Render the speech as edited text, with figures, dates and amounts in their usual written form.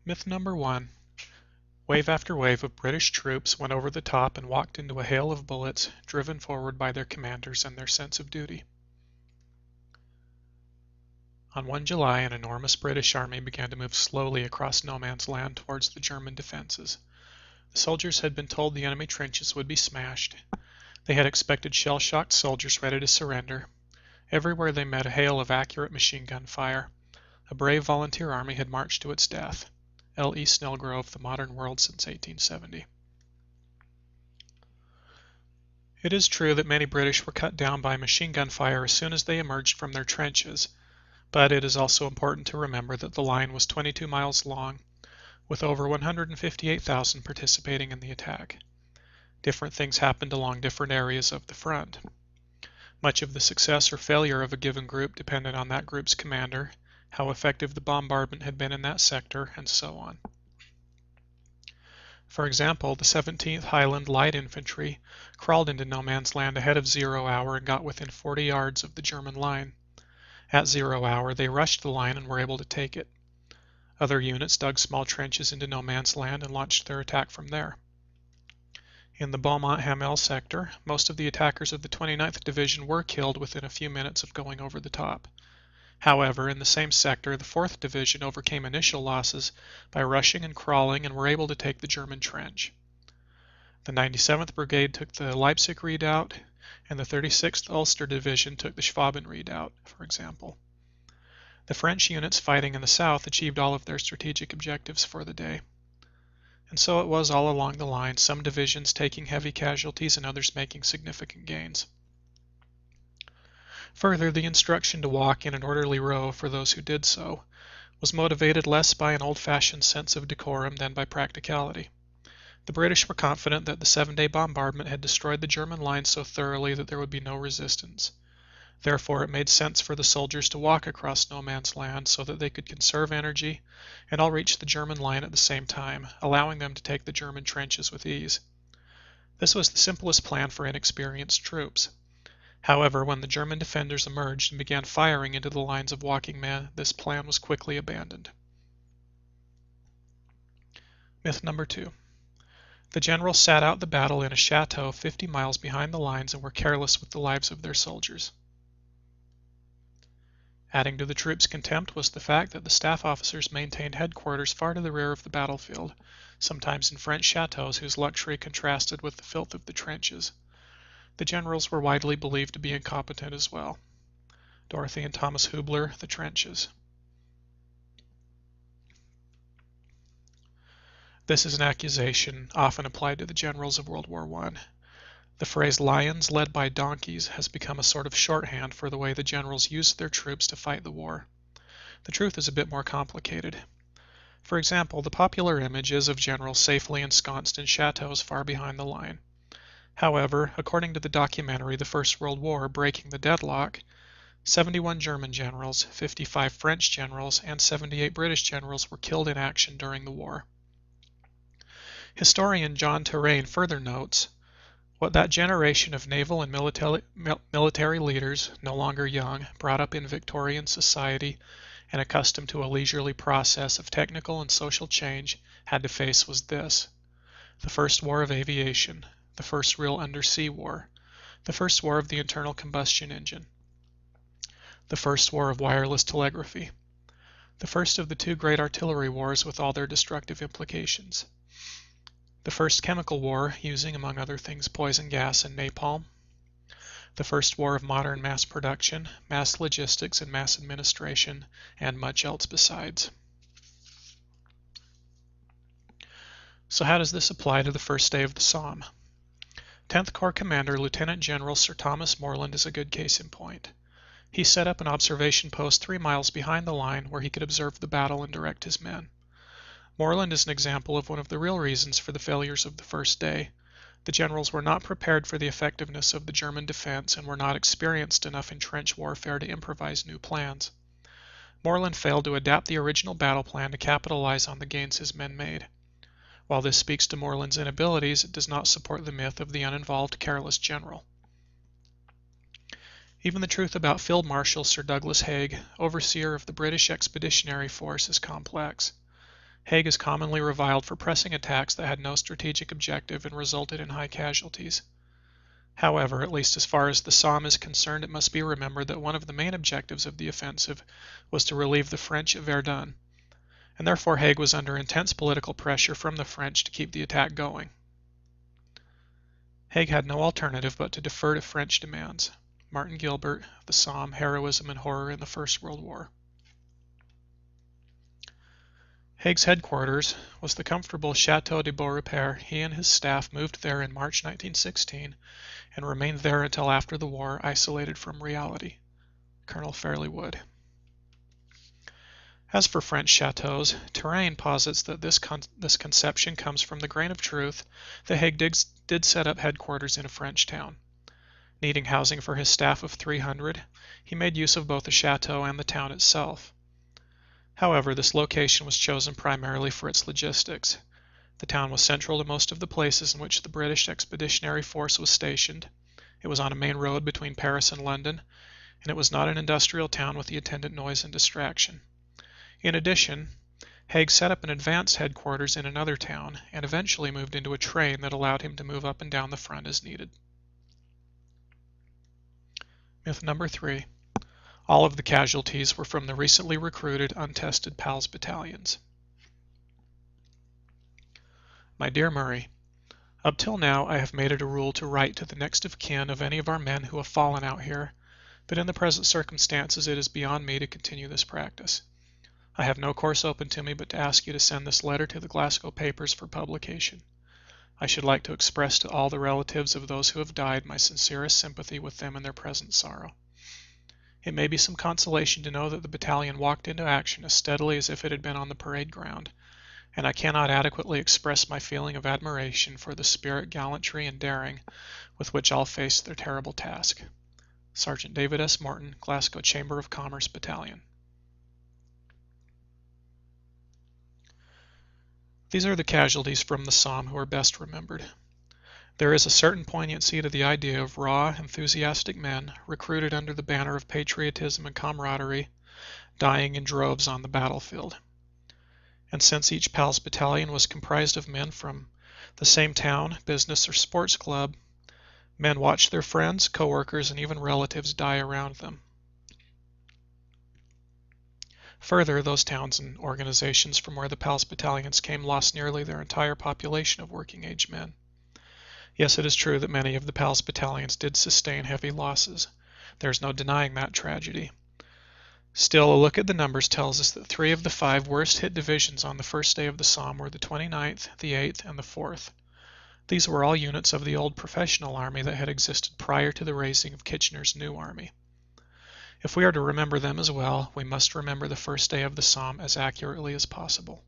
Myth number 1. Wave after wave of British troops went over the top and walked into a hail of bullets, driven forward by their commanders and their sense of duty. On 1 July, an enormous British army began to move slowly across no man's land towards the German defenses. The soldiers had been told the enemy trenches would be smashed. They had expected shell-shocked soldiers ready to surrender. Everywhere they met a hail of accurate machine gun fire. A brave volunteer army had marched to its death. L. E. Snellgrove, The Modern World Since 1870. It is true that many British were cut down by machine gun fire as soon as they emerged from their trenches, but it is also important to remember that the line was 22 miles long, with over 158,000 participating in the attack. Different things happened along different areas of the front. Much of the success or failure of a given group depended on that group's commander, how effective the bombardment had been in that sector, and so on. For example, the 17th Highland Light Infantry crawled into no man's land ahead of 0 hour and got within 40 yards of the German line. At 0 hour, they rushed the line and were able to take it. Other units dug small trenches into no man's land and launched their attack from there. In the Beaumont-Hamel sector, most of the attackers of the 29th Division were killed within a few minutes of going over the top. However, in the same sector, the 4th Division overcame initial losses by rushing and crawling and were able to take the German trench. The 97th Brigade took the Leipzig redoubt, and the 36th Ulster Division took the Schwaben redoubt, for example. The French units fighting in the south achieved all of their strategic objectives for the day. And so it was all along the line, some divisions taking heavy casualties and others making significant gains. Further, the instruction to walk in an orderly row for those who did so was motivated less by an old-fashioned sense of decorum than by practicality. The British were confident that the 7-day bombardment had destroyed the German lines so thoroughly that there would be no resistance. Therefore, it made sense for the soldiers to walk across no man's land so that they could conserve energy and all reach the German line at the same time, allowing them to take the German trenches with ease. This was the simplest plan for inexperienced troops. However, when the German defenders emerged and began firing into the lines of walking men, this plan was quickly abandoned. Myth number 2. The generals sat out the battle in a chateau 50 miles behind the lines and were careless with the lives of their soldiers. Adding to the troops' contempt was the fact that the staff officers maintained headquarters far to the rear of the battlefield, sometimes in French chateaux whose luxury contrasted with the filth of the trenches. The generals were widely believed to be incompetent as well. Dorothy and Thomas Hubler, The Trenches. This is an accusation often applied to the generals of World War I. The phrase lions led by donkeys has become a sort of shorthand for the way the generals used their troops to fight the war. The truth is a bit more complicated. For example, the popular image is of generals safely ensconced in chateaus far behind the line. However, according to the documentary The First World War, Breaking the Deadlock, 71 German generals, 55 French generals, and 78 British generals were killed in action during the war. Historian John Terraine further notes, what that generation of naval and military leaders, no longer young, brought up in Victorian society and accustomed to a leisurely process of technical and social change, had to face was this: the first war of aviation, the first real undersea war, the first war of the internal combustion engine, the first war of wireless telegraphy, the first of the two great artillery wars with all their destructive implications, the first chemical war using, among other things, poison gas and napalm, the first war of modern mass production, mass logistics and mass administration, and much else besides. So how does this apply to the first day of the Somme? 10th Corps Commander Lieutenant General Sir Thomas Morland is a good case in point. He set up an observation post 3 miles behind the line where he could observe the battle and direct his men. Morland is an example of one of the real reasons for the failures of the first day. The generals were not prepared for the effectiveness of the German defense and were not experienced enough in trench warfare to improvise new plans. Morland failed to adapt the original battle plan to capitalize on the gains his men made. While this speaks to Morland's inabilities, it does not support the myth of the uninvolved, careless general. Even the truth about Field Marshal Sir Douglas Haig, overseer of the British Expeditionary Force, is complex. Haig is commonly reviled for pressing attacks that had no strategic objective and resulted in high casualties. However, at least as far as the Somme is concerned, it must be remembered that one of the main objectives of the offensive was to relieve the French at Verdun, and therefore Haig was under intense political pressure from the French to keep the attack going. Haig had no alternative but to defer to French demands. Martin Gilbert, The Somme, Heroism and Horror in the First World War. Haig's headquarters was the comfortable Château de Beaurepaire. He and his staff moved there in March 1916 and remained there until after the war, isolated from reality. Colonel Fairley Wood. As for French chateaux, Terrain posits that this conception comes from the grain of truth that Haig did set up headquarters in a French town. Needing housing for his staff of 300, he made use of both the chateau and the town itself. However, this location was chosen primarily for its logistics. The town was central to most of the places in which the British Expeditionary Force was stationed. It was on a main road between Paris and London, and it was not an industrial town with the attendant noise and distraction. In addition, Haig set up an advanced headquarters in another town and eventually moved into a train that allowed him to move up and down the front as needed. Myth number 3. All of the casualties were from the recently recruited, untested PALS battalions. My dear Murray, up till now I have made it a rule to write to the next of kin of any of our men who have fallen out here, but in the present circumstances it is beyond me to continue this practice. I have no course open to me but to ask you to send this letter to the Glasgow papers for publication. I should like to express to all the relatives of those who have died my sincerest sympathy with them in their present sorrow. It may be some consolation to know that the battalion walked into action as steadily as if it had been on the parade ground, and I cannot adequately express my feeling of admiration for the spirit, gallantry, and daring with which all faced their terrible task. Sergeant David S. Morton, Glasgow Chamber of Commerce Battalion. These are the casualties from the Somme who are best remembered. There is a certain poignancy to the idea of raw, enthusiastic men, recruited under the banner of patriotism and camaraderie, dying in droves on the battlefield. And since each PALS battalion was comprised of men from the same town, business, or sports club, men watched their friends, co-workers, and even relatives die around them. Further, those towns and organizations from where the PALS battalions came lost nearly their entire population of working-age men. Yes, it is true that many of the PALS battalions did sustain heavy losses. There's no denying that tragedy. Still, a look at the numbers tells us that 3 of the 5 worst-hit divisions on the first day of the Somme were the 29th, the 8th, and the 4th. These were all units of the old professional army that had existed prior to the raising of Kitchener's new army. If we are to remember them as well, we must remember the first day of the Somme as accurately as possible.